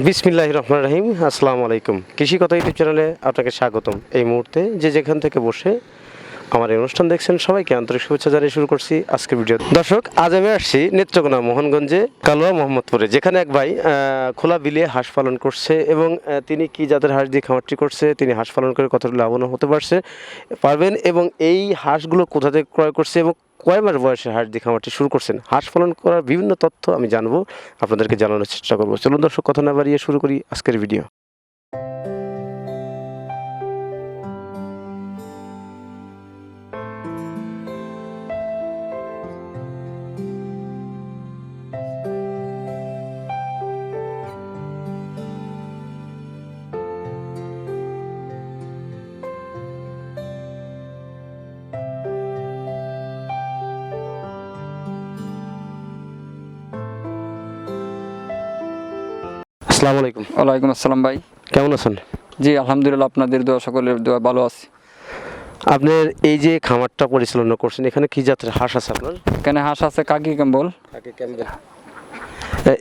বিসমিল্লাহির রহমানির রহিম। আসসালামু আলাইকুম। কৃষি কথা ইউটিউব চ্যানেলে আপনাকে স্বাগতম। এই মুহূর্তে যে যেখান থেকে বসে আমার এই অনুষ্ঠান দেখছেন সবাইকে আন্তরিক শুভেচ্ছা জানিয়ে শুরু করছি আজকের ভিডিও। দর্শক, আজ আমি আসছি নেত্রকোনা মোহনগঞ্জে কালোয়া মোহাম্মদপুরে, যেখানে এক ভাই খোলা বিলে হাঁস পালন করছে এবং তিনি কি জাতের হাঁস দিয়ে খামারটি করছে, তিনি হাঁস পালন করে কতটা লাভবান হতে পারবেন এবং এই হাঁসগুলো কোথা থেকে ক্রয় করছে এবং কয় মাস বয়সে হাঁস দিয়ে খামারটি শুরু করছেন, হাঁস পালন করার বিভিন্ন তথ্য আমি জানবো, আপনাদেরকে জানানোর চেষ্টা করবো। চলুন দর্শক, কথা না বাড়িয়ে শুরু করি আজকের ভিডিও। আসসালামু আলাইকুম। ওয়ালাইকুম আসসালাম ভাই। কেমন আছেন? জি আলহামদুলিল্লাহ, আপনাদের দোয়া, সকলের দোয়া, ভালো আছি। আপনার এই যে খামারটা পরিচালনা করছেন, এখানে কি জাতের হাঁস আছে আপনার? এখানে হাঁস আছে কাকি ক্যাম্বল।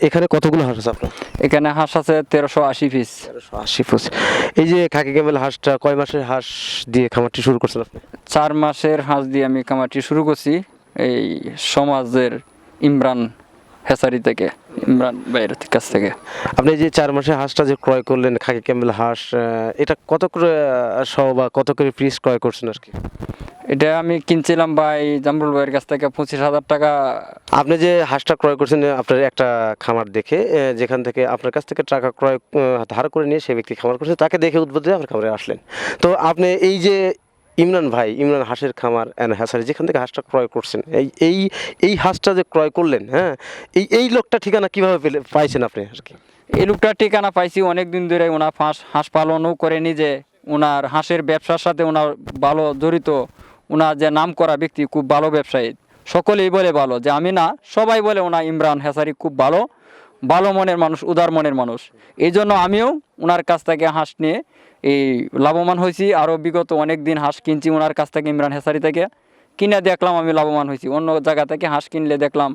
এখানে কতগুলো হাঁস আছে আপনার? এখানে হাঁস আছে 1380 পিস। 1380 পিস। এই যে খাকি ক্যামেল হাঁসটা কয় মাসের হাঁস দিয়ে খামারটি শুরু করছেন আপনি? 4 মাসের হাঁস দিয়ে আমি খামারটি শুরু করছি, এই সমাজের ইমরান হেসারি থেকে, ইমরান ভাইয়ের কাছ থেকে। আপনি যে 4 মাসের হাঁসটা যে ক্রয় করলেন, খাকি ক্যামেল হাঁস, এটা কত করে সহ বা কত করে পিস ক্রয় করছেন আর কি? এটা আমি কিনছিলাম ভাই জামরুল ভাইয়ের কাছ থেকে 25,000 টাকা। আপনি যে হাঁসটা ক্রয় করছেন আপনার একটা খামার দেখে, যেখান থেকে আপনার কাছ থেকে টাকা ধার করে নিয়ে সেই ব্যক্তি খামার করছে, তাকে দেখে উদ্বুদ্ধ হয়ে আপনার খামারে আসলেন। তো আপনি এই যে ইমরান হাঁসের খামার অ্যান্ড হ্যাসারি, যেখান থেকে হাঁসটা ক্রয় করছেন, এই হাঁসটা যে ক্রয় করলেন, হ্যাঁ, এই লোকটা ঠিকানা কীভাবে পাইছেন আপনি আর কি? এই লোকটার ঠিকানা পাইছি অনেক দিন ধরে। ওনার হাঁস পালনও করে নিজে, ওনার হাঁসের ব্যবসার সাথে ওনার ভালো জড়িত। ওনার যে নাম করা ব্যক্তি, খুব ভালো ব্যবসায়ী, সকলেই বলে ভালো, যে আমি না, সবাই বলে ওনার ইমরান হেসারি খুব ভালো মনের মানুষ, উদার মনের মানুষ। এই জন্য আমিও ওনার কাছ থেকে হাঁস নিয়ে এই লাভবান হয়েছি। আরও বিগত অনেক দিন হাঁস কিনছি ওনার কাছ থেকে, ইমরান হেসারি থেকে কিনে দেখলাম আমি লাভবান হয়েছি। অন্য জায়গা থেকে হাঁস কিনলে দেখলাম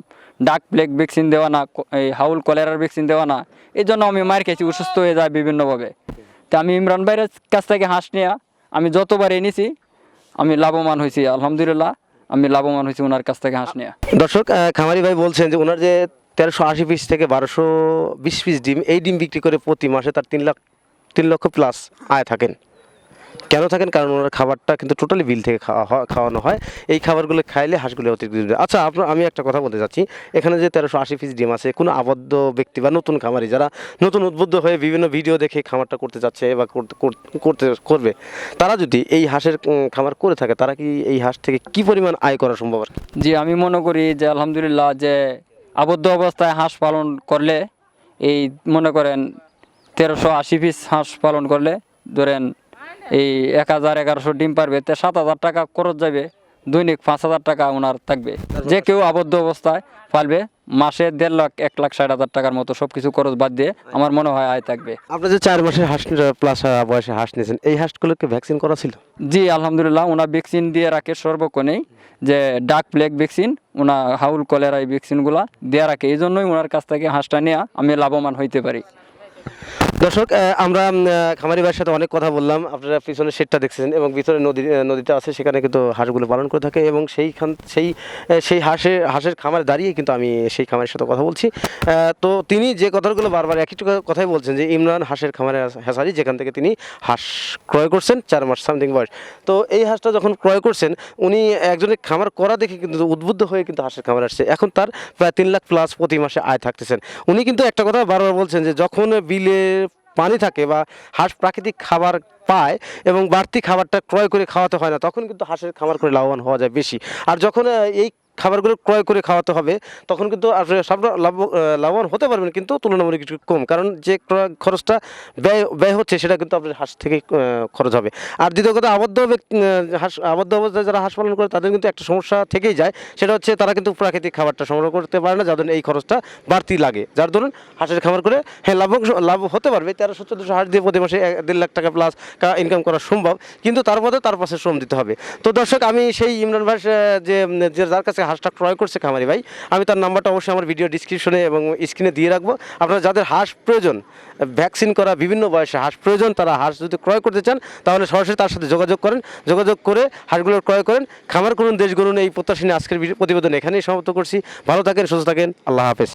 ডাক প্লেগ ভ্যাকসিন দেওয়া না, এই হাউল কলেরার ভ্যাকসিন দেওয়া না, এই জন্য আমি মার খেয়েছি, অসুস্থ হয়ে যায় বিভিন্নভাবে। তা আমি ইমরান ভাইয়ের কাছ থেকে হাঁস নিয়ে আমি যতবার এনেছি আমি লাভবান হয়েছি, আলহামদুলিল্লাহ আমি লাভবান হয়েছি ওনার কাছ থেকে হাঁস নিয়ে। দর্শক, খামারি ভাই বলছেন যে ওনার যে 1380 পিস থেকে 1220 পিস ডিম, এই ডিম বিক্রি করে প্রতি মাসে তার 3 লক্ষ প্লাস আয় থাকেন। কেন থাকেন? কারণ ওনার খাবারটা কিন্তু টোটালি বিল থেকে খাওয়ানো হয়। এই খাবারগুলো খাইলে হাঁসগুলো অতিরিক্ত। আচ্ছা, আমি একটা কথা বলতে চাচ্ছি, এখানে যে 1380 পিস ডিম আছে, কোনো আবদ্ধ ব্যক্তি বা নতুন খামারি যারা নতুন উদ্বুদ্ধ হয়ে বিভিন্ন ভিডিও দেখে খামারটা করতে যাচ্ছে বা করবে, তারা যদি এই হাঁসের খামার করে থাকে, তারা কি এই হাঁস থেকে কি পরিমাণ আয় করা সম্ভব আর কি? জি, আমি মনে করি যে আলহামদুলিল্লাহ, যে আবদ্ধ অবস্থায় হাঁস পালন করলে, এই মনে করেন 1380 পিস হাঁস পালন করলে ধরেন এই 1000-1100 ডিম পারবে, তে 7,000 টাকা খরচ যাবে, দৈনিক 5,000 টাকা ওনার থাকবে। যে কেউ আবদ্ধ অবস্থায় পালবে, মাসে 1.5 লাখ 1,60,000 টাকার মতো সব কিছু খরচ বাদ দিয়ে আমার মনে হয় আয় থাকবে। আপনি যে 4 মাসের হাঁস প্লাস বয়সে হাঁস নিয়েছেন, এই হাঁসগুলোকে ভ্যাকসিন করা ছিল? জি আলহামদুলিল্লাহ, ওনার ভ্যাকসিন দিয়ে রাখে সর্বক্ষণেই, যে ডাক প্লেগ ভ্যাকসিন, ওনার হাউল কলেরা, এই ভ্যাকসিনগুলো দিয়ে রাখে। এই জন্যই ওনার কাছ থেকে হাঁসটা নিয়ে আমি লাভবান হইতে পারি। দর্শক, আমরা খামারি ভাইয়ের সাথে অনেক কথা বললাম। আপনারা পিছনে শেডটা দেখছেন এবং ভিতরে নদীটা আছে, সেখানে কিন্তু হাঁসগুলো পালন করে থাকে এবং সেই হাঁসের খামারে দাঁড়িয়ে কিন্তু আমি সেই খামারের সাথে কথা বলছি। তো তিনি যে কথাগুলো বারবার একই কথাই বলছেন যে ইমরান হাঁসের খামারে হ্যাসারি, যেখান থেকে তিনি হাঁস ক্রয় করছেন 4 মাস সামথিং বয়স। তো এই হাঁসটা যখন ক্রয় করছেন, উনি একজনের খামার করা দেখে কিন্তু উদ্বুদ্ধ হয়ে কিন্তু হাঁসের খামারে আসছে। এখন তার প্রায় 3 লাখ প্লাস প্রতি মাসে আয় থাকতেছেন। উনি কিন্তু একটা কথা বারবার বলছেন যে যখন বিলে পানি থাকে বা হাঁস প্রাকৃতিক খাবার পায় এবং বাড়তি খাবারটা ক্রয় করে খাওয়াতে হয় না, তখন কিন্তু হাঁসের খামার করে লাভবান হওয়া যায় বেশি। আর যখন এই খাবারগুলো ক্রয় করে খাওয়াতে হবে, তখন কিন্তু আপনি সব লাভবান হতে পারবেন, কিন্তু তুলনামূলক কিছু কম, কারণ যে খরচটা ব্যয় হচ্ছে সেটা কিন্তু আপনার হাঁস থেকে খরচ হবে। আর দ্বিতীয় কথা, আবদ্ধ অবস্থায় যারা হাঁস পালন করে তাদের কিন্তু একটা সমস্যা থেকেই যায়, সেটা হচ্ছে তারা কিন্তু প্রাকৃতিক খাবারটা সংগ্রহ করতে পারে না, যার জন্য এই খরচটা বাড়তি লাগে। যার ধরুন হাঁসের খামার করে হ্যাঁ লাভ হতে পারবে, 1300-1400 হাঁস দিয়ে প্রতি মাসে 1.5 লাখ টাকা প্লাস ইনকাম করা সম্ভব, কিন্তু তার মধ্যে তার পাশে শ্রম দিতে হবে। তো দর্শক, আমি সেই ইমরান ভাই যার কাছে হাঁসটা ক্রয় করছে খামারি ভাই, আমি তার নাম্বারটা অবশ্যই আমার ভিডিও ডিসক্রিপশনে এবং স্ক্রিনে দিয়ে রাখবো। আপনারা যাদের হাঁস প্রয়োজন, ভ্যাকসিন করা বিভিন্ন বয়সে হাঁস প্রয়োজন, তারা হাঁস যদি ক্রয় করতে চান তাহলে সরাসরি তার সাথে যোগাযোগ করেন, যোগাযোগ করে হাঁসগুলো ক্রয় করেন। খামার করুন, দেশ গড়ুন, এই প্রত্যাশা নিয়ে আজকের প্রতিবেদন এখানেই সমাপ্ত করছি। ভালো থাকেন, সুস্থ থাকেন, আল্লাহ হাফেজ।